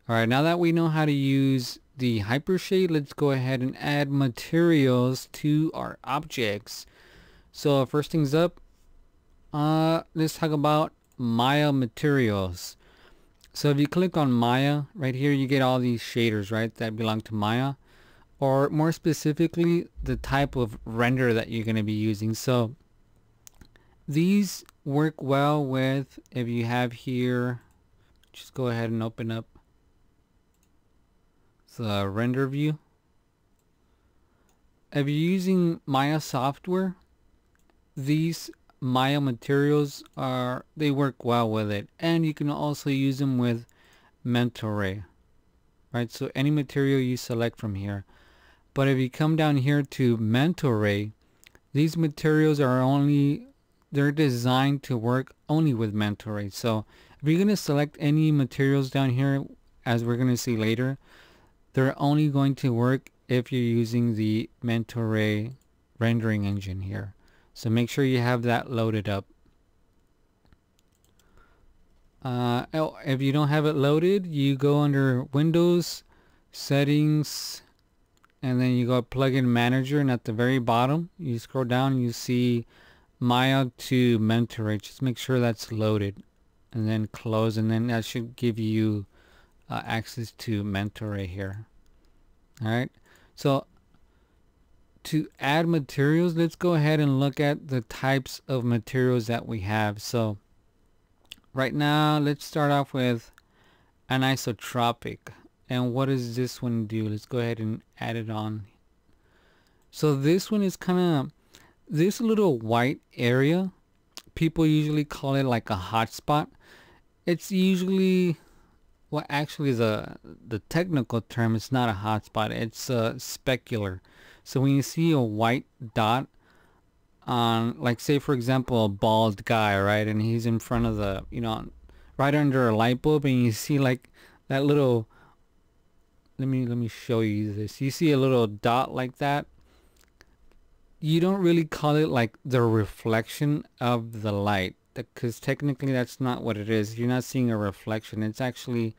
Alright, now that we know how to use the Hypershade, let's go ahead and add materials to our objects. So first things up, let's talk about Maya materials. So if you click on Maya, right here you get all these shaders, right, that belong to Maya. Or more specifically, the type of render that you're going to be using. So these work well with, if you have here, just go ahead and open up the render view. If you're using Maya software, these Maya materials they work well with it, and you can also use them with Mental Ray, right? So any material you select from here. But if you come down here to Mental Ray, these materials they're designed to work only with Mental Ray. So if you're going to select any materials down here, as we're going to see later, they're only going to work if you're using the Mental Ray rendering engine here. So make sure you have that loaded up. If you don't have it loaded, you go under Windows, Settings, and then you go Plugin Manager, and at the very bottom you scroll down and you see Maya to Mental Ray. Just make sure that's loaded, and then close, and then that should give you access to Mental Ray here. Alright, so to add materials, let's go ahead and look at the types of materials that we have. So right now, let's start off with anisotropic. And what does this one do? Let's go ahead and add it on. So this one is kind of, this little white area, people usually call it like a hotspot. It's usually, well, actually the technical term is not a hotspot, it's a specular. So when you see a white dot on, like, say for example, a bald guy, right, and he's in front of the, right under a light bulb, and you see like that little, let me show you this. You see a little dot like that. You don't really call it like the reflection of the light, because technically that's not what it is. You're not seeing a reflection. It's actually,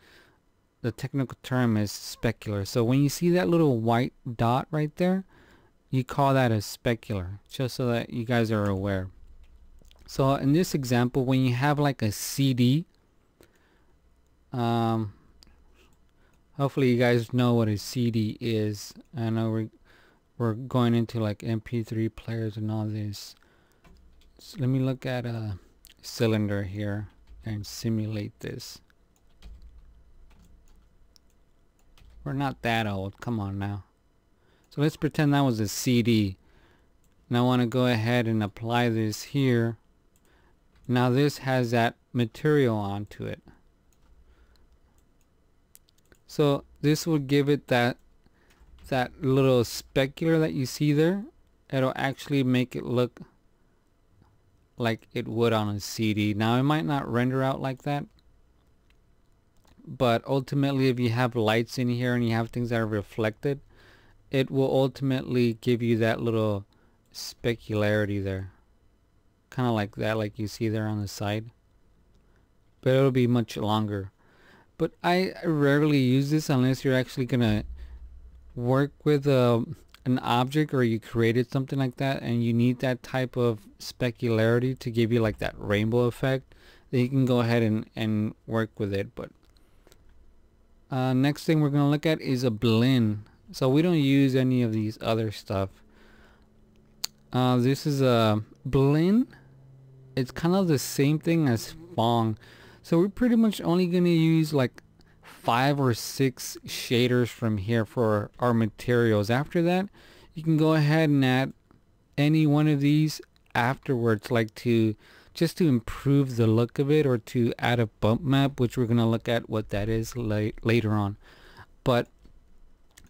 the technical term is specular. So when you see that little white dot right there, you call that a specular, just so that you guys are aware. So in this example, when you have like a CD, hopefully you guys know what a CD is. I know we're going into like MP3 players and all this. So let me look at a cylinder here and simulate this. We're not that old, come on now. So let's pretend that was a CD. And I want to go ahead and apply this here. Now this has that material onto it. So this will give it that little specular that you see there. It'll actually make it look like it would on a CD. Now it might not render out like that, but ultimately if you have lights in here and you have things that are reflected, it will ultimately give you that little specularity there, kind of like that, like you see there on the side, but it'll be much longer. But I rarely use this unless you're actually gonna work with an object, or you created something like that and you need that type of specularity to give you like that rainbow effect. Then you can go ahead and work with it. But next thing we're gonna look at is a blend. So we don't use any of these other stuff. This is a blend. It's kind of the same thing as Phong. So we're pretty much only going to use like 5 or 6 shaders from here for our materials. After that, you can go ahead and add any one of these afterwards, like just to improve the look of it, or to add a bump map, which we're going to look at what that is later on. But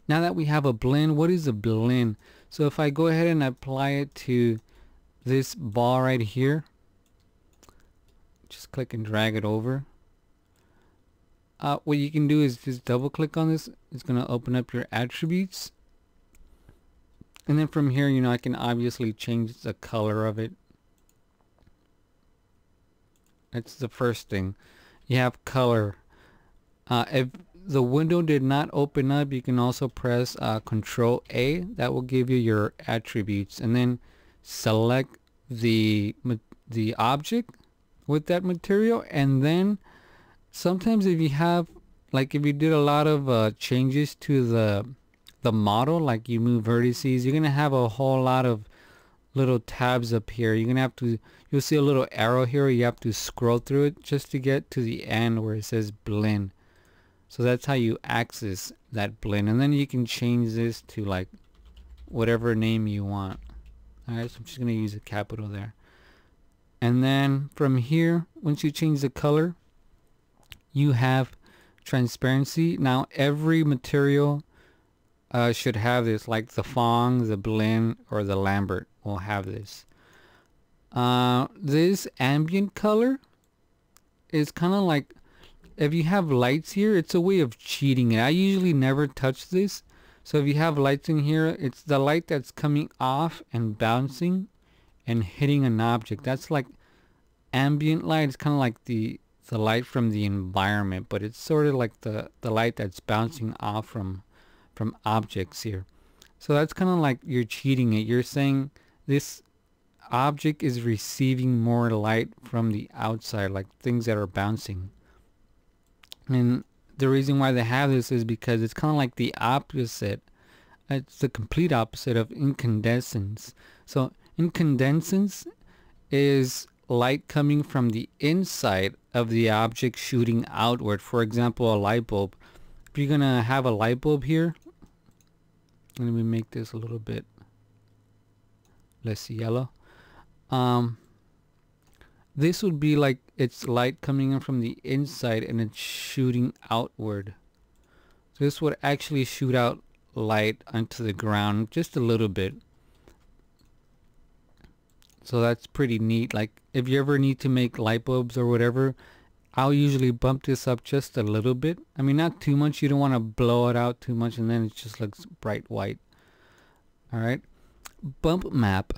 now that we have a blend, what is a blend? So if I go ahead and apply it to this ball right here, just click and drag it over. What you can do is just double click on this. It's going to open up your attributes. And then from here, I can obviously change the color of it. That's the first thing. You have color. If the window did not open up, you can also press Control A. That will give you your attributes, and then select the object with that material. And then sometimes if you have, like if you did a lot of changes to the model, like you move vertices, you're gonna have a whole lot of little tabs up here. You're gonna have to, you'll see a little arrow here, you have to scroll through it just to get to the end where it says blend. So that's how you access that blend, and then you can change this to like whatever name you want. Alright, so I'm just gonna use a capital there. And then from here, once you change the color, you have transparency. Now every material should have this, like the Phong, the Blend, or the Lambert will have this. This ambient color is kind of like, if you have lights here, it's a way of cheating it. I usually never touch this. So if you have lights in here, it's the light that's coming off and bouncing and hitting an object. That's like ambient light. It's kind of like the light from the environment, but it's sort of like the light that's bouncing off from objects here. So that's kind of like you're cheating it. You're saying this object is receiving more light from the outside, like things that are bouncing. And the reason why they have this is because it's kind of like the opposite. It's the complete opposite of incandescence. So incandescence is light coming from the inside of the object shooting outward. For example, a light bulb. If you're gonna have a light bulb here, let me make this a little bit less yellow. This would be like it's light coming in from the inside and it's shooting outward. So this would actually shoot out light onto the ground just a little bit. So that's pretty neat. Like if you ever need to make light bulbs or whatever, I'll usually bump this up just a little bit. I mean, not too much. You don't want to blow it out too much and then it just looks bright white. Alright. Bump map.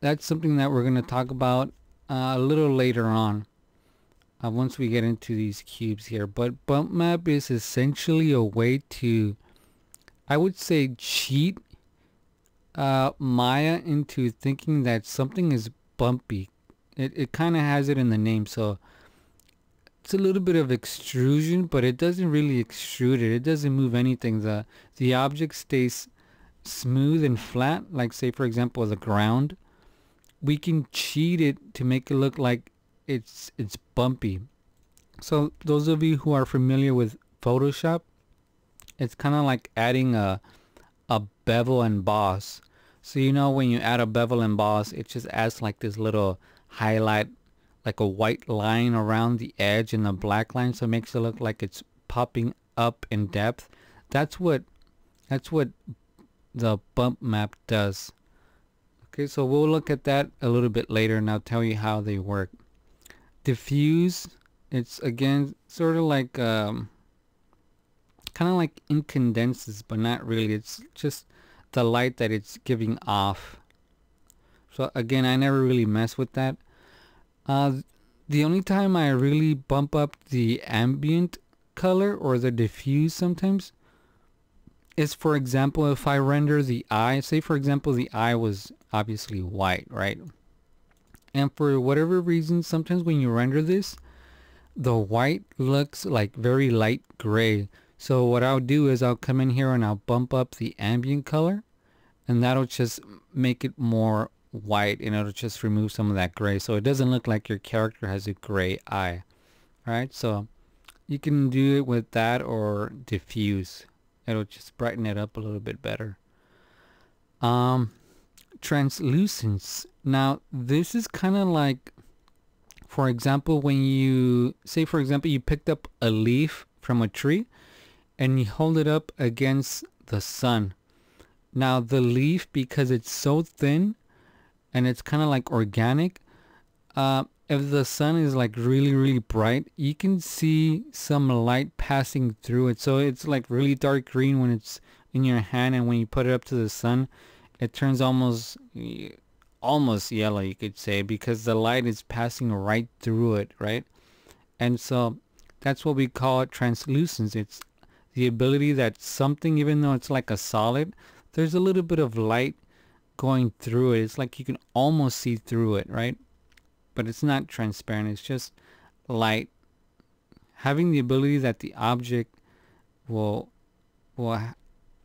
That's something that we're going to talk about a little later on, once we get into these cubes here. But bump map is essentially a way to, I would say, cheat Maya into thinking that something is bumpy. It kind of has it in the name, so it's a little bit of extrusion, but it doesn't really extrude it. It doesn't move anything. The object stays smooth and flat, like say for example the ground. We can cheat it to make it look like it's bumpy. So those of you who are familiar with Photoshop, it's kind of like adding a bevel emboss. So you know when you add a bevel emboss, it just adds like this little highlight, like a white line around the edge and a black line, so it makes it look like it's popping up in depth. That's what the bump map does. Okay, so we'll look at that a little bit later and I'll tell you how they work. Diffuse, it's again sort of like kind of like incandescence, but not really. It's just the light that it's giving off. So again, I never really mess with that. The only time I really bump up the ambient color or the diffuse sometimes is, for example, if I render the eye. Say for example the eye was obviously white, right? And for whatever reason, sometimes when you render this, the white looks like very light gray. So what I'll do is I'll come in here and I'll bump up the ambient color, and that'll just make it more white, and it'll just remove some of that gray, so it doesn't look like your character has a gray eye. Alright, so you can do it with that or diffuse. It'll just brighten it up a little bit better. Translucence. Now this is kind of like, for example, when you say for example you picked up a leaf from a tree and you hold it up against the sun. Now the leaf, because it's so thin and it's kind of like organic, if the sun is like really bright, you can see some light passing through it. So it's like really dark green when it's in your hand, and when you put it up to the sun, it turns almost yellow, you could say, because the light is passing right through it, right? And so that's what we call it translucence. It's the ability that something, even though it's like a solid, there's a little bit of light going through it. It's like you can almost see through it, right? But it's not transparent. It's just light having the ability that the object will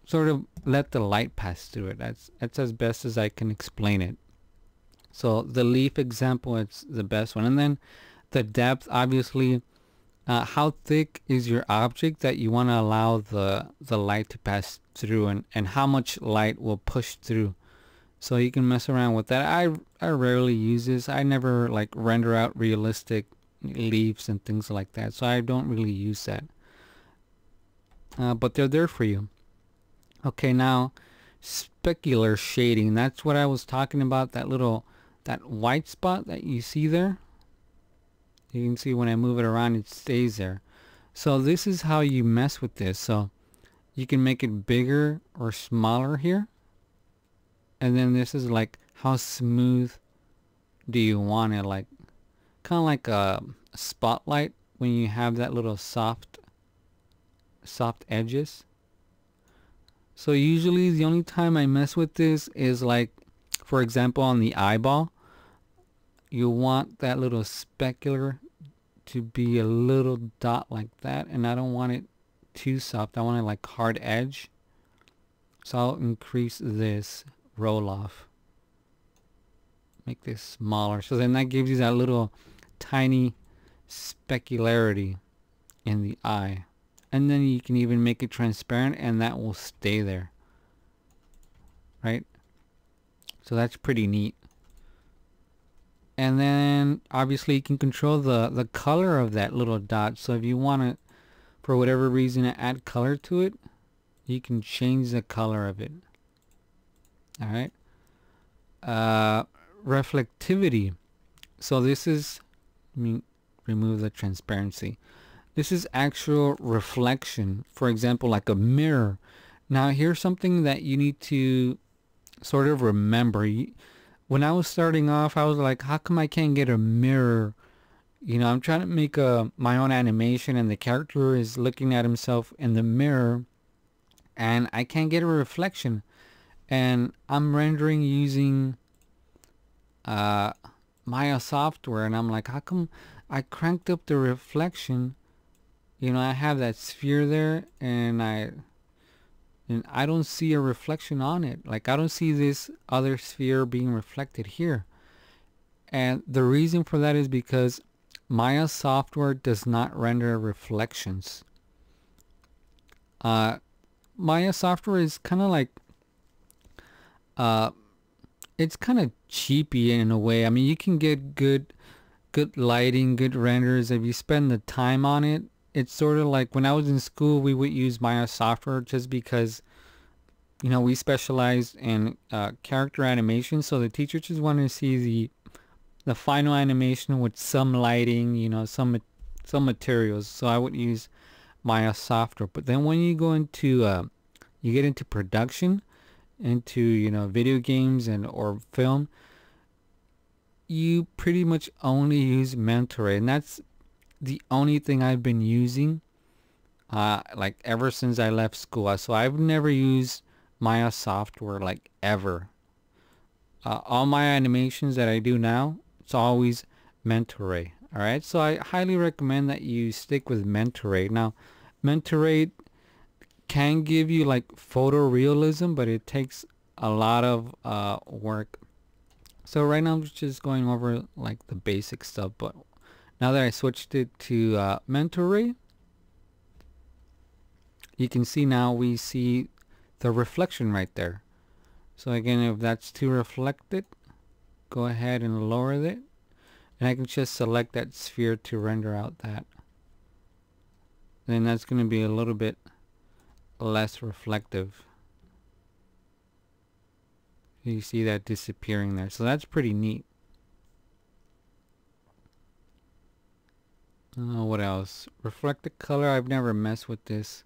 sort of let the light pass through it. That's as best as I can explain it. So the leaf example, it's the best one. And then the depth, obviously, how thick is your object that you want to allow the light to pass through, and how much light will push through. So you can mess around with that. I rarely use this. I never like render out realistic leaves and things like that, so I don't really use that. But they're there for you. Okay, now specular shading. That's what I was talking about. That white spot that you see there. You can see when I move it around, it stays there. So this is how you mess with this. So you can make it bigger or smaller here. And then this is like how smooth do you want it, like kind of like a spotlight when you have that little soft edges. So usually the only time I mess with this is like, for example, on the eyeball. You want that little specular to be a little dot like that, and I don't want it too soft. I want it like hard edge. So I'll increase this roll off, make this smaller, so then that gives you that little tiny specularity in the eye. And then you can even make it transparent, and that will stay there, right? So that's pretty neat. And then obviously you can control the color of that little dot. So if you want to, for whatever reason, add color to it, you can change the color of it. All right. Reflectivity. So this is, remove the transparency. This is actual reflection. For example, like a mirror. Now here's something that you need to sort of remember. When I was starting off, I was like, how come I can't get a mirror? You know, I'm trying to make my own animation, and the character is looking at himself in the mirror, and I can't get a reflection. And I'm rendering using Maya software, and I'm like, how come I cranked up the reflection? You know, I have that sphere there, and I don't see a reflection on it. Like, I don't see this other sphere being reflected here. And the reason for that is because Maya software does not render reflections. Maya software is kind of like, it's kind of cheapy in a way. I mean, you can get good lighting, good renders if you spend the time on it. It's sort of like when I was in school, we would use Maya software just because, you know, we specialized in character animation. So the teacher just wanted to see the final animation with some lighting, you know, some materials. So I would use Maya software. But then when you go into you get into production, into, you know, video games or film, you pretty much only use Mentor, and that's the only thing I've been using like ever since I left school. So I've never used Maya software like ever. All my animations that I do now, it's always Mentor. All right, so I highly recommend that you stick with Mentor. Now Mentor can give you like photorealism, but it takes a lot of work. So right now I'm just going over like the basic stuff, but now that I switched it to Mentor, you can see now we see the reflection right there. So again, if that's too reflected, go ahead and lower it, and I can just select that sphere to render out that. Then that's going to be a little bit less reflective. You see that disappearing there. So that's pretty neat. What else? Reflected color. I've never messed with this.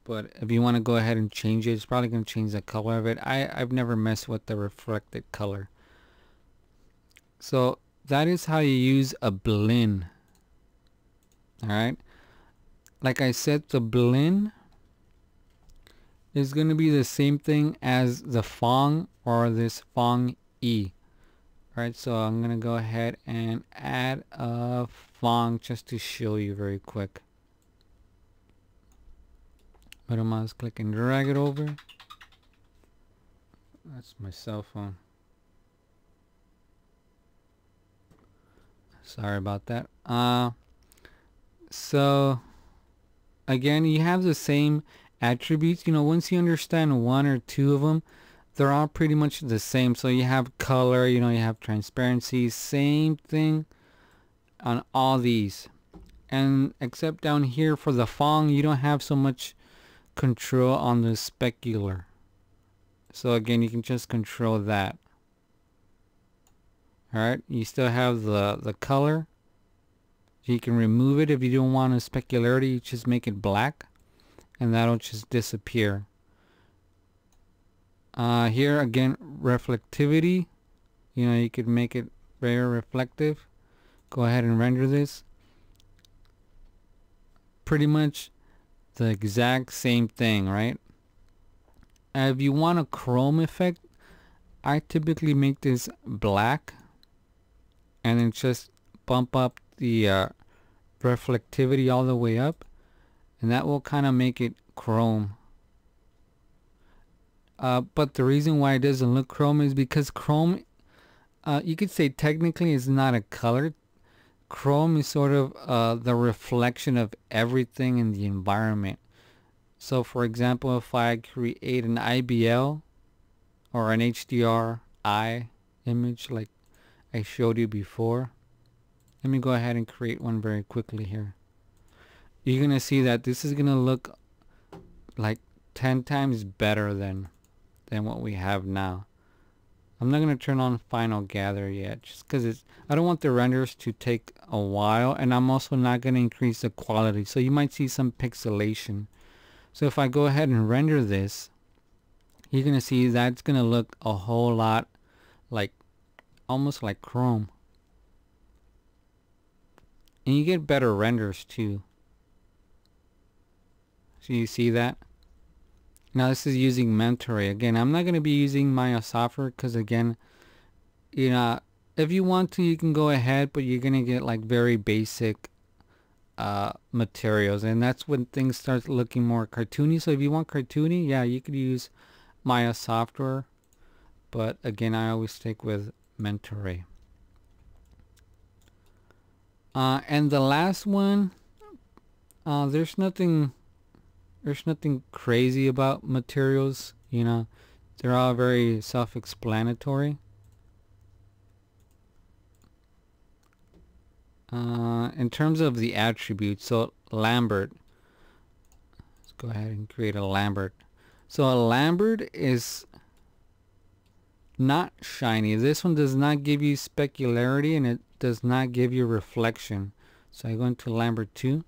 But if you want to go ahead and change it, it's probably going to change the color of it. I've never messed with the reflected color. So that is how you use a blend. Alright, like I said, the blend is going to be the same thing as the Phong or this Phong E. Alright, so I'm going to go ahead and add a Phong just to show you very quick. Middle mouse click and drag it over. That's my cell phone. Sorry about that. So again, you have the same attributes. You know, once you understand one or two of them, they're all pretty much the same. So you have color, you know, you have transparency, same thing on all these. And except down here for the Phong, you don't have so much control on the specular. So again, you can just control that. Alright, you still have the color. You can remove it if you don't want a specularity. You just make it black and that'll just disappear. Here again, reflectivity. You know, you could make it very reflective. Go ahead and render this. Pretty much the exact same thing, right? If you want a chrome effect, I typically make this black and then just bump up the reflectivity all the way up, and that will kind of make it chrome. But the reason why it doesn't look chrome is because chrome, you could say technically is not a color. Chrome is sort of the reflection of everything in the environment. So for example, if I create an IBL or an HDRI image like I showed you before, let me go ahead and create one very quickly here. You're going to see that this is going to look like 10 times better than what we have now. I'm not going to turn on Final Gather yet, just because I don't want the renders to take a while, and I'm also not going to increase the quality, so you might see some pixelation. So if I go ahead and render this, you're going to see that's going to look a whole lot like, almost like Chrome. And you get better renders too. So you see that? Now this is using Mentoray. Again, I'm not going to be using Maya software because again, you know, if you want to, you can go ahead, but you're going to get like very basic materials, and that's when things start looking more cartoony. So if you want cartoony, yeah, you could use Maya software, but again, I always stick with Mentoray. And the last one, there's nothing crazy about materials, you know, they're all very self-explanatory. In terms of the attributes, so Lambert, let's go ahead and create a Lambert. So a Lambert is not shiny. This one does not give you specularity, and it does not give you reflection. So I go into Lambert 2.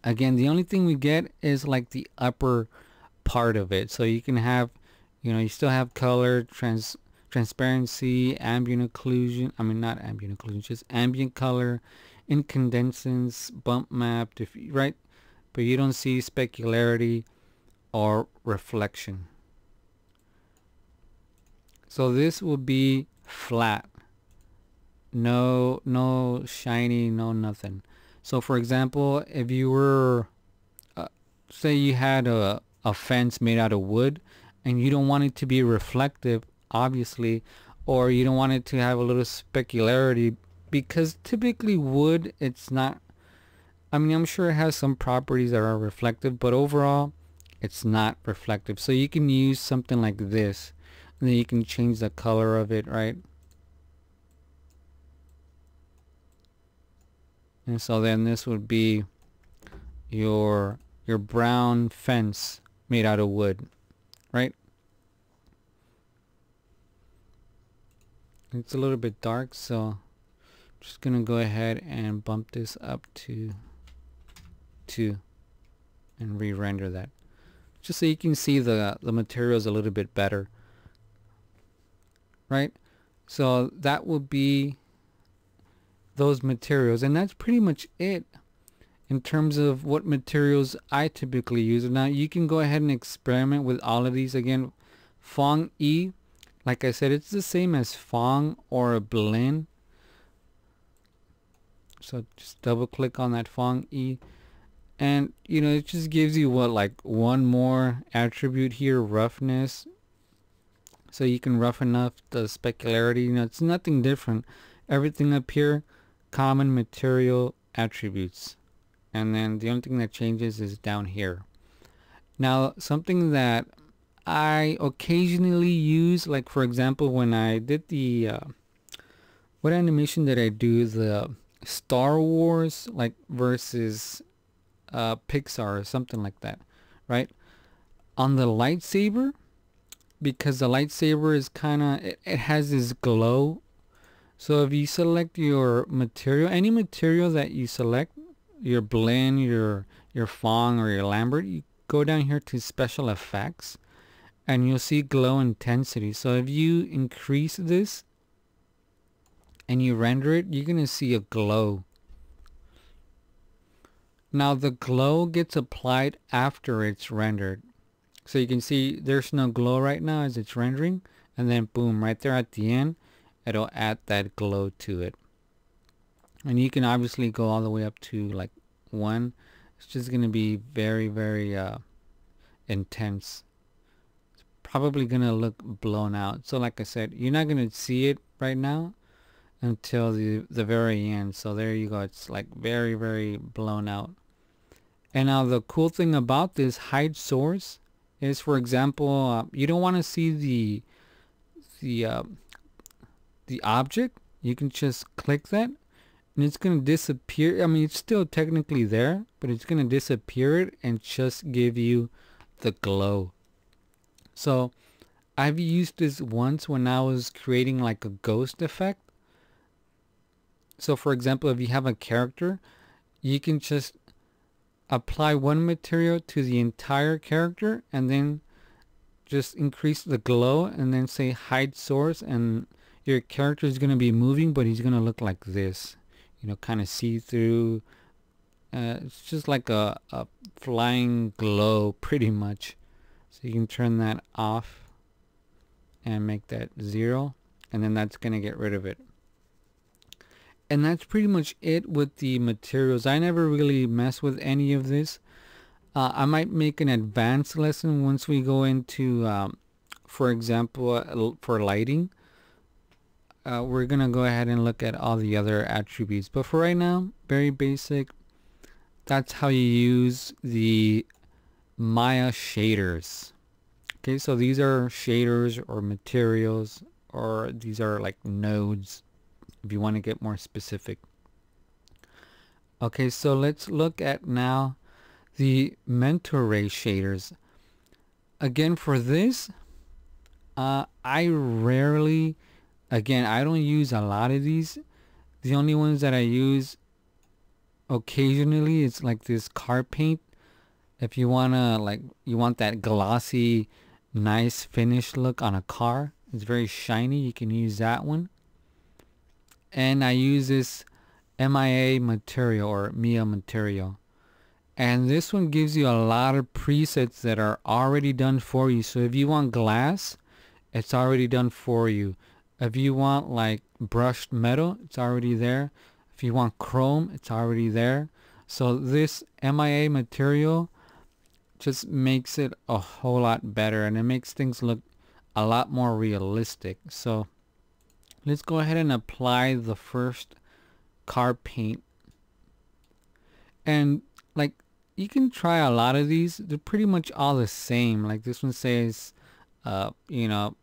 Again, the only thing we get is like the upper part of it. So you can have, you know, you still have color, transparency, ambient occlusion. I mean, not ambient occlusion, just ambient color, incandescence, bump map, right? But you don't see specularity or reflection. So this will be flat. No shiny, no nothing. So for example, if you were, say you had a fence made out of wood and you don't want it to be reflective, obviously, or you don't want it to have a little specularity, because typically wood, it's not, I mean, I'm sure it has some properties that are reflective, but overall it's not reflective. So you can use something like this, and then you can change the color of it, right? And so then this would be your brown fence made out of wood, right? It's a little bit dark, so I'm just gonna go ahead and bump this up to 2 and re-render that, just so you can see the materials a little bit better, right? So that will be those materials, and that's pretty much it. in terms of what materials I typically use. Now you can go ahead and experiment with all of these. Again, Phong E, like I said, it's the same as Phong or a blend. So just double click on that Phong E, and you know, it just gives you what, like one more attribute here, roughness. So you can roughen up the specularity. You know, it's nothing different. Everything up here, common material attributes. And then the only thing that changes is down here. Now, something that I occasionally use, like for example, when I did the, what animation did I do? The Star Wars, like versus Pixar or something like that, right? On the lightsaber, because the lightsaber is kind of, it has this glow. So if you select your material, any material that you select, your blend, your Phong or your Lambert, you go down here to special effects and you'll see glow intensity. So if you increase this and you render it, you're going to see a glow. Now the glow gets applied after it's rendered. So you can see there's no glow right now as it's rendering, and then boom, right there at the end, it'll add that glow to it. And you can obviously go all the way up to like 1. It's just going to be very, very intense. It's probably going to look blown out. So like I said, you're not going to see it right now until the very end. So there you go. It's like very, very blown out. And now the cool thing about this hide source is, for example, you don't want to see the object. You can just click that and it's going to disappear. I mean, it's still technically there, but it's going to disappear it and just give you the glow. So I've used this once when I was creating like a ghost effect. So for example, if you have a character, you can just apply one material to the entire character and then just increase the glow and then say hide source, and your character is going to be moving, but he's going to look like this, you know, kind of see-through. It's just like a flying glow pretty much. So you can turn that off and make that 0, and then that's going to get rid of it. And that's pretty much it with the materials. I never really mess with any of this. I might make an advanced lesson once we go into, for example, for lighting. We're going to go ahead and look at all the other attributes. But for right now, very basic. That's how you use the Maya shaders. Okay, so these are shaders or materials, or these are like nodes, if you want to get more specific. Okay, so let's look at now the mentor ray shaders. Again, for this, I rarely, again, I don't use a lot of these. The only ones that I use occasionally is like this car paint. If you wanna, like, you want that glossy, nice finish look on a car, it's very shiny, you can use that one. And I use this MIA material or Mia material. And this one gives you a lot of presets that are already done for you. So if you want glass, it's already done for you. If you want like brushed metal, it's already there. If you want chrome, it's already there. So this MIA material just makes it a whole lot better, and it makes things look a lot more realistic. So let's go ahead and apply the first car paint. And like, you can try a lot of these. They're pretty much all the same. Like this one says, you know,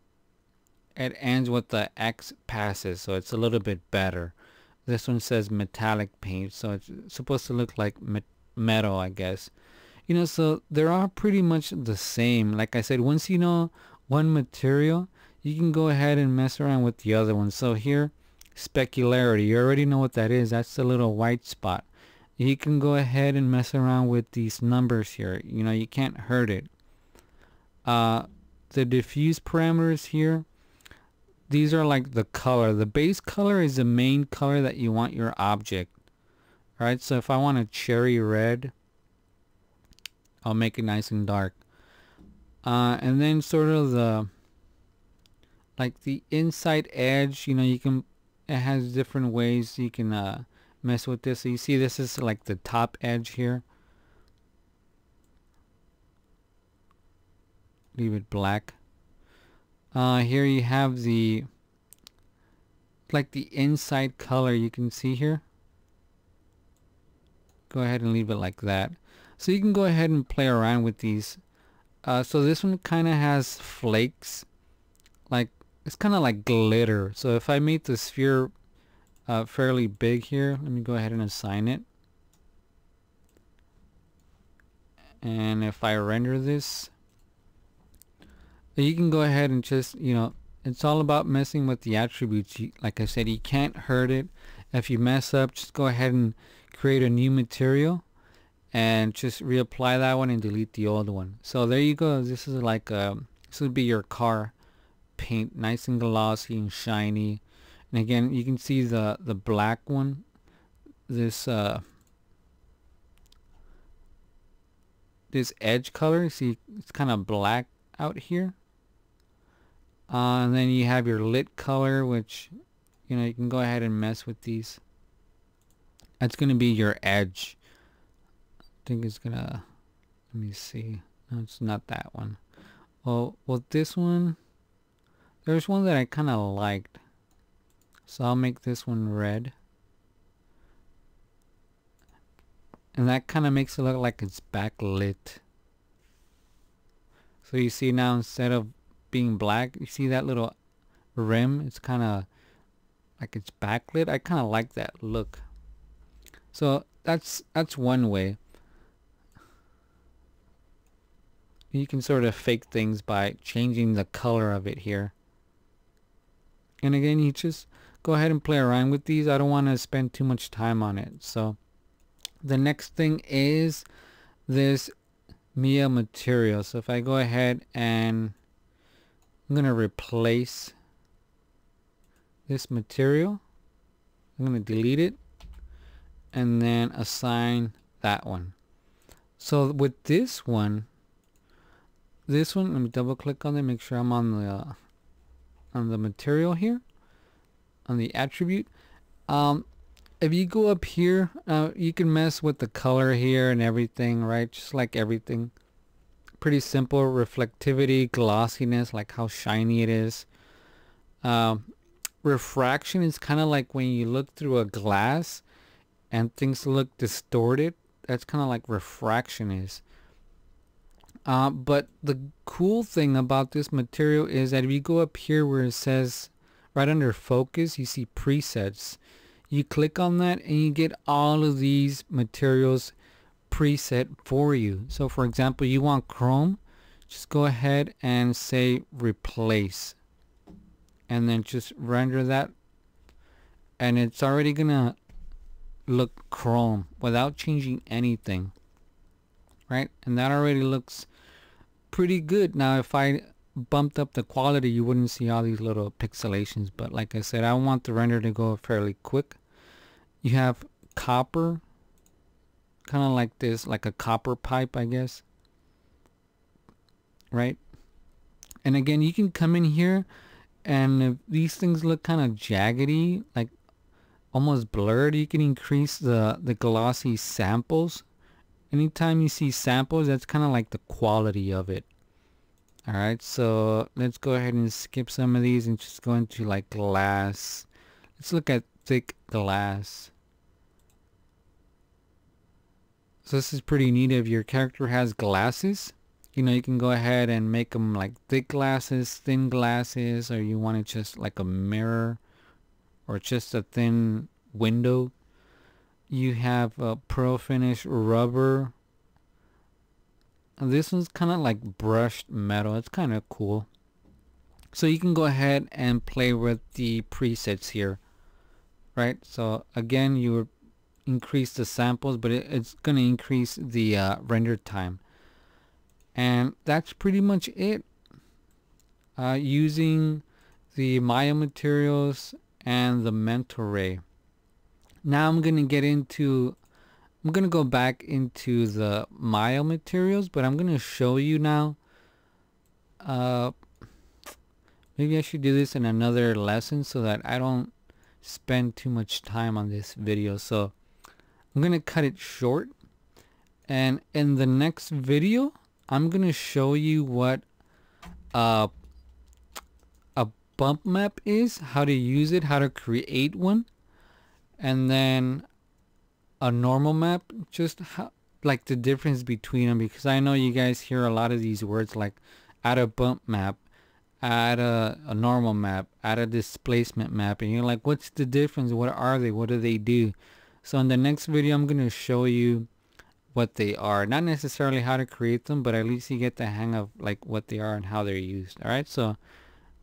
it ends with the X passes, so it's a little bit better. This one says metallic paint, so it's supposed to look like metal, I guess. You know, so they're all pretty much the same. Like I said, once you know one material, you can go ahead and mess around with the other one. So here, specularity, you already know what that is. That's the little white spot. You can go ahead and mess around with these numbers here. You know, you can't hurt it. The diffuse parameters here, these are like the color. The base color is the main color that you want your object. Alright, so if I want a cherry red, I'll make it nice and dark. And then sort of the inside edge, you know, it has different ways you can mess with this. So you see this is like the top edge here. Leave it black. Here you have the inside color you can see here. Go ahead and leave it like that. So you can go ahead and play around with these. So this one kind of has flakes, it's kind of like glitter. So if I made the sphere fairly big here, let me go ahead and assign it. And if I render this, you can go ahead and just, you know, it's all about messing with the attributes. Like I said, you can't hurt it. If you mess up, just go ahead and create a new material and just reapply that one and delete the old one. So there you go. This is like this would be your car paint, nice and glossy and shiny. And again, you can see the black one, this edge color. See, it's kind of black out here. And then you have your lit color, which, you know, you can go ahead and mess with these. That's going to be your edge. I think it's going to, let me see. No, it's not that one. Well, this one, there's one that I kind of liked. So I'll make this one red. And that kind of makes it look like it's backlit. So you see now, instead of being black, you see that little rim? It's kind of like it's backlit. I kind of like that look. So that's one way. You can sort of fake things by changing the color of it here. And again, you just go ahead and play around with these. I don't want to spend too much time on it. So the next thing is this Maya material. So if I go ahead and I'm going to replace this material, I'm going to delete it and then assign that one. So with this one, let me double click on it, make sure I'm on the material here, on the attribute. If you go up here, you can mess with the color here and everything, right? Just like everything. Pretty simple. Reflectivity, glossiness, like how shiny it is. Refraction is kind of like when you look through a glass and things look distorted. That's kind of like refraction is. But the cool thing about this material is that if you go up here where it says right under focus, you see presets. You click on that and you get all of these materials preset for you. So for example, you want chrome, just go ahead and say replace and then just render that, and it's already gonna look chrome without changing anything, right? And that already looks pretty good. Now if I bumped up the quality, you wouldn't see all these little pixelations, but like I said, I want the render to go fairly quick. You have copper, kind of like this, like a copper pipe, I guess, right? And again, you can come in here and if these things look kind of jaggedy, like almost blurred, you can increase the glossy samples. Anytime you see samples, that's kind of like the quality of it. Alright, so let's go ahead and skip some of these and just go into like glass. Let's look at thick glass. So this is pretty neat. If your character has glasses, you know, you can go ahead and make them like thick glasses, thin glasses, or you want it just like a mirror or just a thin window. You have a Pro Finish rubber. This one's kind of like brushed metal. It's kind of cool. So you can go ahead and play with the presets here, right? So again, you increase the samples, but it's going to increase the render time. And that's pretty much it. Using the Maya materials and the mental ray. Now I'm going to get into I'm gonna go back into the Maya materials, but I'm gonna show you now. Maybe I should do this in another lesson so that I don't spend too much time on this video. So I'm gonna cut it short, and in the next video I'm gonna show you what a bump map is, how to use it, how to create one, and then a normal map, just how, like the difference between them, because I know you guys hear a lot of these words like add a bump map, add a normal map, add a displacement map, and you're like, what's the difference? What are they? What do they do? So in the next video I'm going to show you what they are, not necessarily how to create them, but at least you get the hang of like what they are and how they're used. All right, so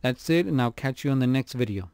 that's it, and I'll catch you on the next video.